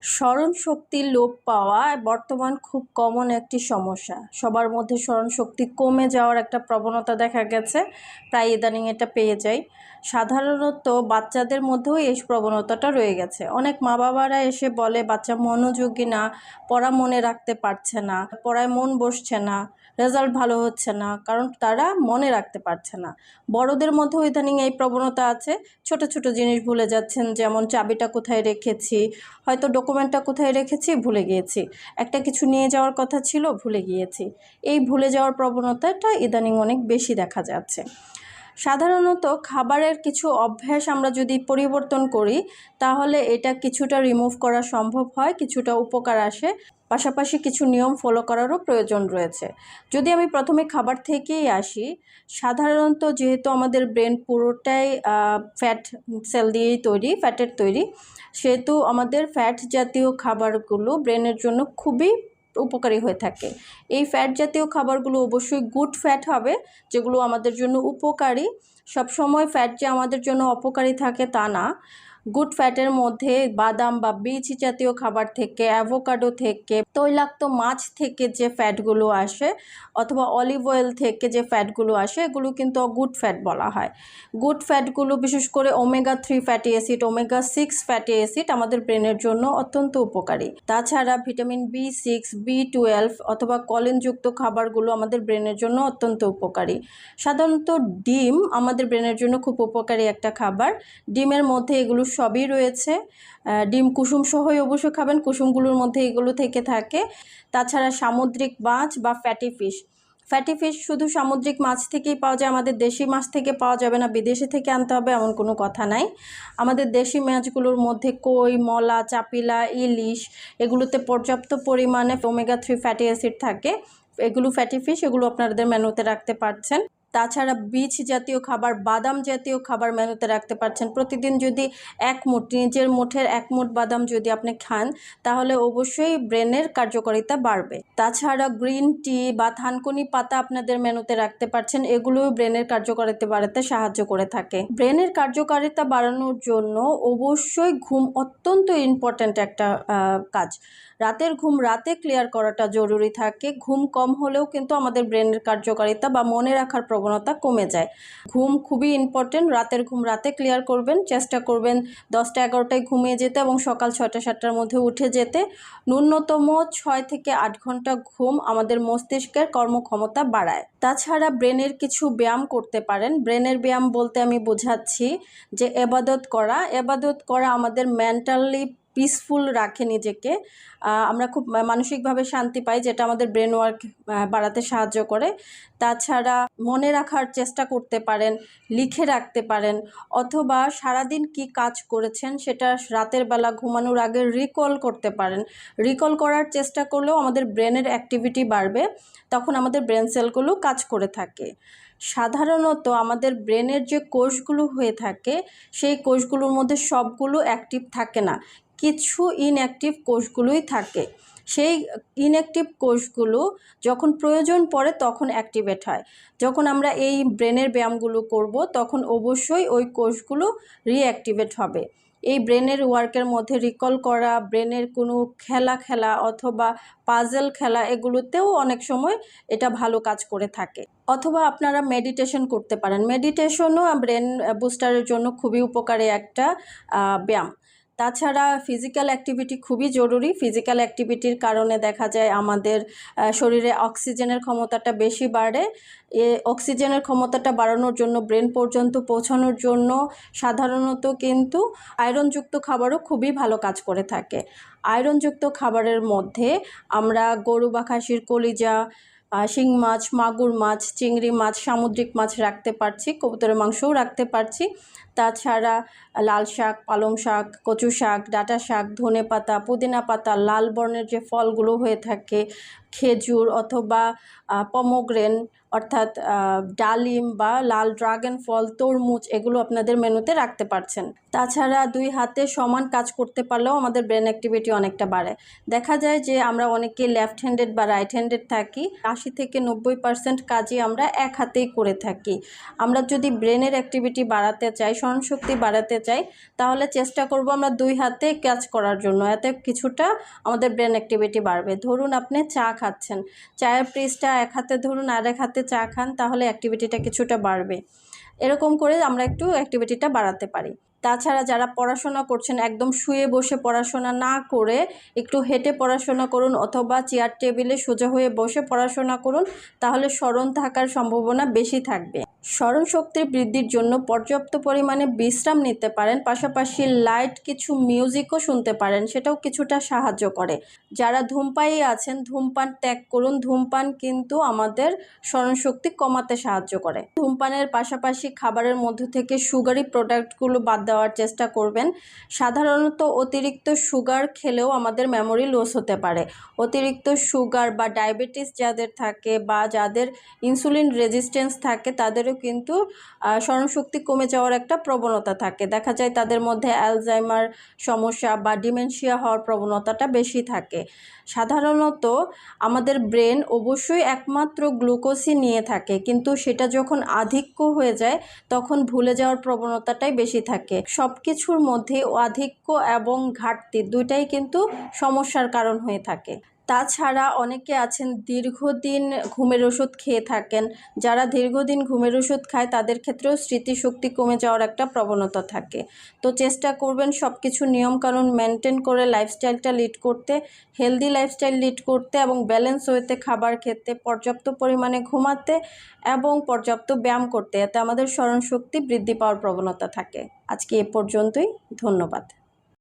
স্মরণশক্তি লোপ পাওয়া বর্তমান খুব কমন একটি সমস্যা। সবার মধ্যে স্মরণশক্তি কমে যাওয়ার একটা প্রবণতা দেখা গেছে, প্রায় ইদানিং এটা পেয়ে যাই। সাধারণত বাচ্চাদের মধ্যেও এই প্রবণতাটা রয়ে গেছে। অনেক মা বাবারা এসে বলে বাচ্চা মনোযোগী না, পড়া মনে রাখতে পারছে না, পড়ায় মন বসছে না, রেজাল্ট ভালো হচ্ছে না, কারণ তারা মনে রাখতে পারছে না। বড়দের মধ্যেও ইদানিং এই প্রবণতা আছে, ছোট ছোট জিনিস ভুলে যাচ্ছেন, যেমন চাবিটা কোথায় রেখেছি, হয়তো ডকুমেন্টটা কোথায় রেখেছি ভুলে গিয়েছি, একটা কিছু নিয়ে যাওয়ার কথা ছিল ভুলে গিয়েছি। এই ভুলে যাওয়ার প্রবণতাটা ইদানিং অনেক বেশি দেখা যাচ্ছে। সাধারণত খাবারের কিছু অভ্যাস আমরা যদি পরিবর্তন করি তাহলে এটা কিছুটা রিমুভ করা সম্ভব হয়, কিছুটা উপকার আসে। পাশাপাশি কিছু নিয়ম ফলো করারও প্রয়োজন রয়েছে। যদি আমি প্রথমে খাবার থেকেই আসি, সাধারণত যেহেতু আমাদের ব্রেন পুরোটাই ফ্যাট সেল দিয়েই তৈরি, ফ্যাটের তৈরি, সেহেতু আমাদের ফ্যাট জাতীয় খাবারগুলো ব্রেনের জন্য খুবই উপকারী হয়ে থাকে। এই ফ্যাট জাতীয় খাবারগুলো অবশ্যই গুড ফ্যাট হবে, যেগুলো আমাদের জন্য উপকারী। সবসময় ফ্যাট যে আমাদের জন্য অপকারী থাকে তা না। গুড ফ্যাটের মধ্যে বাদাম বা বীজ জাতীয় খাবার থেকে, অ্যাভোকাডো থেকে, তৈলাক্ত মাছ থেকে যে ফ্যাটগুলো আসে অথবা অলিভ অয়েল থেকে যে ফ্যাটগুলো আসে, এগুলো কিন্তু গুড ফ্যাট বলা হয়। গুড ফ্যাটগুলো বিশেষ করে ওমেগা-3 ফ্যাটি অ্যাসিড, ওমেগা-6 ফ্যাটি অ্যাসিড আমাদের ব্রেনের জন্য অত্যন্ত উপকারী। তাছাড়া ভিটামিন B6, B12 অথবা কলিনযুক্ত খাবারগুলো আমাদের ব্রেনের জন্য অত্যন্ত উপকারী। সাধারণত ডিম আমাদের ব্রেনের জন্য খুব উপকারী একটা খাবার। ডিমের মধ্যে এগুলো সবই রয়েছে। ডিম কুসুম সহই অবশ্যই খাবেন, কুসুমগুলোর মধ্যে এগুলো থেকে থাকে। তাছাড়া সামুদ্রিক মাছ বা ফ্যাটি ফিশ শুধু সামুদ্রিক মাছ থেকেই পাওয়া যায়, আমাদের দেশি মাছ থেকে পাওয়া যাবে না, বিদেশি থেকে আনতে হবে এমন কোনো কথা নাই। আমাদের দেশি মাছগুলোর মধ্যে কই, মলা, চাপিলা, ইলিশ, এগুলোতে পর্যাপ্ত পরিমাণে ওমেগা-3 ফ্যাটি অ্যাসিড থাকে। এগুলো ফ্যাটি ফিশ, এগুলো আপনাদের মেনুতে রাখতে পারছেন। তাছাড়া বীজ জাতীয় খাবার, বাদাম জাতীয় খাবার মেনুতে রাখতে পারছেন। প্রতিদিন যদি নিজের মুঠের 1 মুঠ বাদাম যদি আপনি খান তাহলে অবশ্যই ব্রেনের কার্যকারিতা বাড়বে। তাছাড়া গ্রিন টি বা থানকুনি পাতা আপনাদের মেনুতে রাখতে পারছেন, এগুলোও ব্রেনের কার্যকারিতা বাড়াতে সাহায্য করে থাকে। ব্রেনের কার্যকারিতা বাড়ানোর জন্য অবশ্যই ঘুম অত্যন্ত ইম্পর্ট্যান্ট একটা কাজ। রাতের ঘুম রাতে ক্লিয়ার করাটা জরুরি থাকে। ঘুম কম হলেও কিন্তু আমাদের ব্রেনের কার্যকারিতা বা মনে রাখার প্রবণতা কমে যায়। ঘুম খুবই ইম্পর্টেন্ট। রাতের ঘুম রাতে ক্লিয়ার করবেন, চেষ্টা করবেন 10টা-11টায় ঘুমিয়ে যেতে এবং সকাল 6টা-7টার মধ্যে উঠে যেতে। ন্যূনতম 6 থেকে 8 ঘন্টা ঘুম আমাদের মস্তিষ্কের কর্মক্ষমতা বাড়ায়। তাছাড়া ব্রেনের কিছু ব্যায়াম করতে পারেন। ব্রেনের ব্যায়াম বলতে আমি বোঝাচ্ছি যে এবাদত করা আমাদের মেন্টালি পিসফুল রাখে নিজেকে। আমরা খুব মানসিকভাবে শান্তি পাই, যেটা আমাদের ব্রেন ওয়ার্ক বাড়াতে সাহায্য করে। তাছাড়া মনে রাখার চেষ্টা করতে পারেন, লিখে রাখতে পারেন, অথবা সারাদিন কি কাজ করেছেন সেটা রাতের বেলা ঘুমানোর আগে রিকল করতে পারেন। রিকল করার চেষ্টা করলেও আমাদের ব্রেনের অ্যাক্টিভিটি বাড়বে, তখন আমাদের ব্রেন সেলগুলো কাজ করে থাকে। সাধারণত আমাদের ব্রেনের যে কোষগুলো হয়ে থাকে সেই কোষগুলোর মধ্যে সবগুলো অ্যাক্টিভ থাকে না, কিছু ইনঅ্যাক্টিভ কোষগুলোই থাকে। সেই ইনঅ্যাক্টিভ কোষগুলো যখন প্রয়োজন পড়ে তখন অ্যাক্টিভেট হয়। যখন আমরা এই ব্রেনের ব্যায়ামগুলো করব তখন অবশ্যই ওই কোষগুলো রিঅ্যাক্টিভেট হবে। এই ব্রেনের ওয়ার্কের মধ্যে রিকল করা, ব্রেনের কোনো খেলা অথবা পাজল খেলা, এগুলোতেও অনেক সময় এটা ভালো কাজ করে থাকে। অথবা আপনারা মেডিটেশন করতে পারেন। মেডিটেশনও ব্রেন বুস্টারের জন্য খুবই উপকারী একটা ব্যায়াম। তাছাড়া ফিজিক্যাল অ্যাক্টিভিটি খুবই জরুরি। ফিজিক্যাল অ্যাক্টিভিটির কারণে দেখা যায় আমাদের শরীরে অক্সিজেনের ক্ষমতাটা বেশি বাড়ে। অক্সিজেনের ক্ষমতাটা বাড়ানোর জন্য, ব্রেন পর্যন্ত পৌঁছানোর জন্য সাধারণত কিন্তু আয়রনযুক্ত খাবারও খুবই ভালো কাজ করে থাকে। আয়রনযুক্ত খাবারের মধ্যে আমরা গরু বা খাসির কলিজা, শিং মাছ, মাগুর মাছ, চিংড়ি মাছ, সামুদ্রিক মাছ রাখতে পারছি, কবুতরের মাংসও রাখতে পারছি। তাছাড়া লাল শাক, পালং শাক, কচু শাক, ডাঁটা শাক, ধনে পাতা, পুদিনা পাতা, লাল বর্ণের যে ফলগুলো হয়ে থাকে, খেজুর অথবা পমোগ্রেন অর্থাৎ ডালিম বা লাল ড্রাগন ফল, তরমুজ এগুলো আপনাদের মেনুতে রাখতে পারছেন। তাছাড়া 2 হাতে সমান কাজ করতে পারলেও আমাদের ব্রেন অ্যাক্টিভিটি অনেকটা বাড়ে। দেখা যায় যে আমরা অনেকে লেফট হ্যান্ডেড বা রাইট হ্যান্ডেড থাকি, 80 থেকে 90% কাজই আমরা এক হাতেই করে থাকি। আমরা যদি ব্রেনের অ্যাক্টিভিটি বাড়াতে চাই, স্মরণশক্তি বাড়াতে চাই, তাহলে চেষ্টা করব আমরা 2 হাতে কাজ করার জন্য। এতে কিছুটা আমাদের ব্রেন অ্যাক্টিভিটি বাড়বে। ধরুন আপনি চা খাচ্ছেন, চায়ের পিসটা এক হাতে ধরুন আর এক হাতে চা খান, তাহলে অ্যাক্টিভিটিটা কিছুটা বাড়বে। এরকম করে আমরা একটু অ্যাক্টিভিটিটা বাড়াতে পারি। তাছাড়া যারা পড়াশোনা করছেন, একদম শুয়ে বসে পড়াশোনা না করে একটু হেঁটে পড়াশোনা করুন অথবা চেয়ার টেবিলে সোজা হয়ে বসে পড়াশোনা করুন, তাহলে স্মরণ থাকার সম্ভাবনা বেশি থাকবে। স্মরণ শক্তির বৃদ্ধির জন্য পর্যাপ্ত পরিমাণে বিশ্রাম নিতে পারেন, পাশাপাশি লাইট কিছু মিউজিকও শুনতে পারেন, সেটাও কিছুটা সাহায্য করে। যারা ধূমপায়ী আছেন, ধূমপান ত্যাগ করুন। ধূমপান কিন্তু আমাদের স্মরণশক্তি কমাতে সাহায্য করে। ধূমপানের পাশাপাশি খাবারের মধ্য থেকে সুগারি প্রোডাক্টগুলো বাদ দেওয়ার চেষ্টা করবেন। সাধারণত অতিরিক্ত সুগার খেলেও আমাদের মেমোরি লস হতে পারে। অতিরিক্ত সুগার বা ডায়াবেটিস যাদের থাকে বা যাদের ইনসুলিন রেজিস্ট্যান্স থাকে, তাদেরও কিন্তু স্মরণশক্তি কমে যাওয়ার একটা প্রবণতা থাকে। দেখা যায় তাদের মধ্যে অ্যালজাইমার সমস্যা বা ডিমেনশিয়া হওয়ার প্রবণতাটা বেশি থাকে। সাধারণত আমাদের ব্রেন অবশ্যই একমাত্র গ্লুকোজই নিয়ে থাকে, কিন্তু সেটা যখন আধিক্য হয়ে যায় তখন ভুলে যাওয়ার প্রবণতাটাই বেশি থাকে। সব কিছুর মধ্যে আধিক্য এবং ঘাটতি দুইটাই কিন্তু সমস্যার কারণ হয়ে থাকে। তাছাড়া অনেকে আছেন দীর্ঘদিন ঘুমের ওষুধ খেয়ে থাকেন। যারা দীর্ঘদিন ঘুমের ওষুধ খায় তাদের ক্ষেত্রেও স্মৃতিশক্তি কমে যাওয়ার একটা প্রবণতা থাকে। তো চেষ্টা করবেন সব কিছু নিয়মকানুন মেনটেন করে লাইফস্টাইলটা লিড করতে, হেলদি লাইফস্টাইল লিড করতে এবং ব্যালেন্স ওয়েতে খাবার খেতে, পর্যাপ্ত পরিমাণে ঘুমাতে এবং পর্যাপ্ত ব্যায়াম করতে। এতে আমাদের স্মরণশক্তি বৃদ্ধি পাওয়ার প্রবণতা থাকে। আজকে এ পর্যন্তই। ধন্যবাদ।